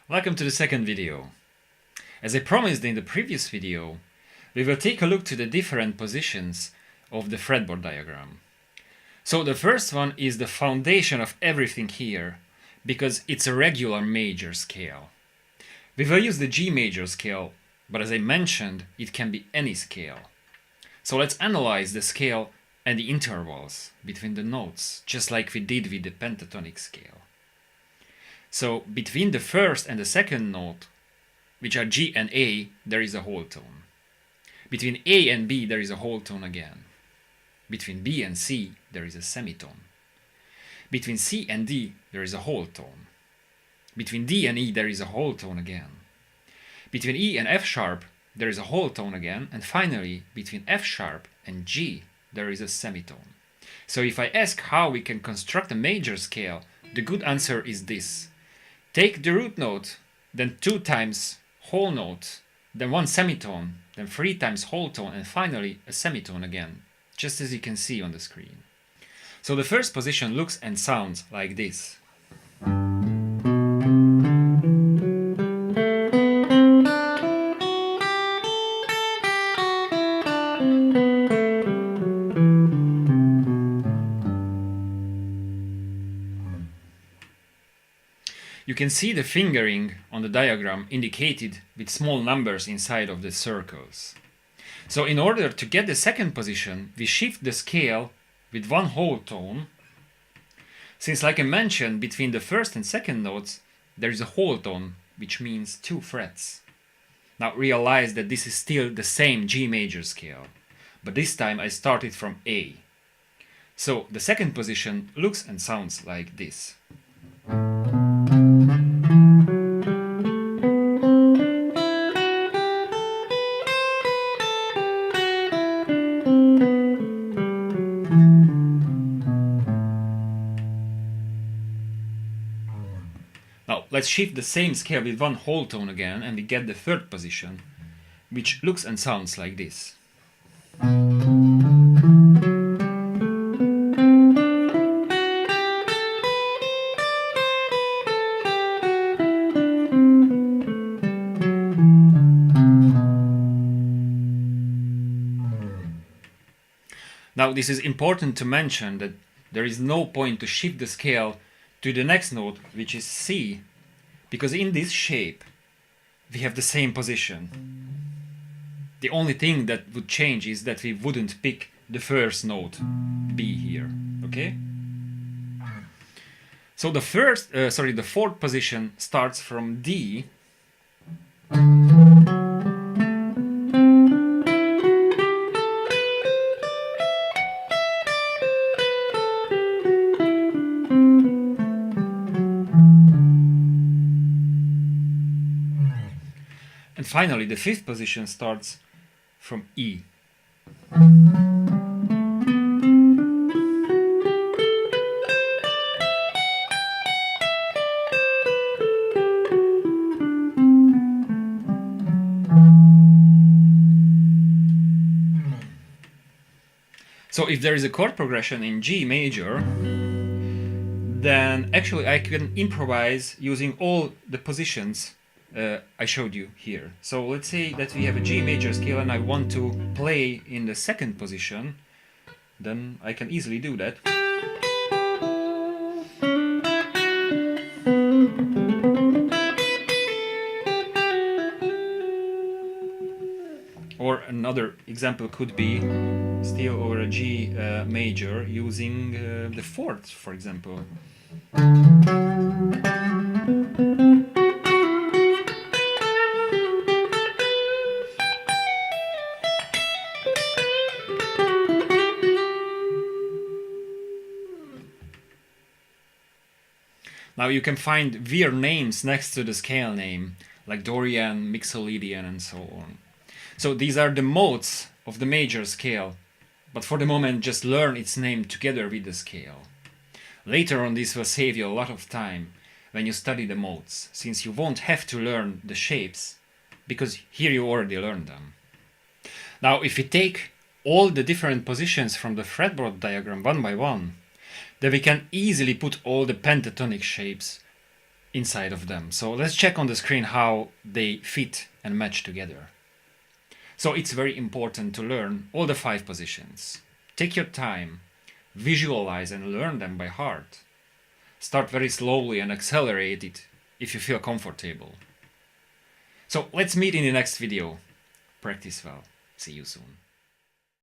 Welcome to the second video. As I promised in the previous video, we will take a look to the different positions of the fretboard diagram. So the first one is the foundation of everything here, because it's a regular major scale. We will use the G major scale, but as I mentioned, it can be any scale. So let's analyze the scale and the intervals between the notes, just like we did with the pentatonic scale. So between the first and the second note, which are G and A, there is a whole tone. Between A and B, there is a whole tone again. Between B and C, there is a semitone. Between C and D, there is a whole tone. Between D and E, there is a whole tone again. Between E and F sharp, there is a whole tone again. And finally, between F sharp and G, there is a semitone. So if I ask how we can construct a major scale, the good answer is this. Take the root note, then 2 times whole note, then 1 semitone, then 3 times whole tone, and finally a semitone again, just as you can see on the screen. So the first position looks and sounds like this. You can see the fingering on the diagram indicated with small numbers inside of the circles. So in order to get the second position, we shift the scale with 1 whole tone. Since, like I mentioned, between the first and second notes, there is a whole tone, which means 2 frets. Now realize that this is still the same G major scale, but this time I started from A. So the second position looks and sounds like this. Now let's shift the same scale with 1 whole tone again, and we get the third position, which looks and sounds like this. Now this is important to mention that there is no point to shift the scale to the next note, which is C, because in this shape we have the same position. The only thing that would change is that we wouldn't pick the first note, B here, okay? So the fourth position starts from D. And finally, the fifth position starts from E. So if there is a chord progression in G major, then actually I can improvise using all the positions I showed you here. So let's say that we have a G major scale and I want to play in the second position, then I can easily do that. Or another example could be still over a G major using the fourth, for example. Now you can find weird names next to the scale name, like Dorian, Mixolydian, and so on. So these are the modes of the major scale, but for the moment just learn its name together with the scale. Later on this will save you a lot of time when you study the modes, since you won't have to learn the shapes, because here you already learned them. Now if we take all the different positions from the fretboard diagram one by one, then we can easily put all the pentatonic shapes inside of them. So let's check on the screen how they fit and match together. So it's very important to learn all the 5 positions. Take your time, visualize and learn them by heart. Start very slowly and accelerate it if you feel comfortable. So let's meet in the next video. Practice well. See you soon.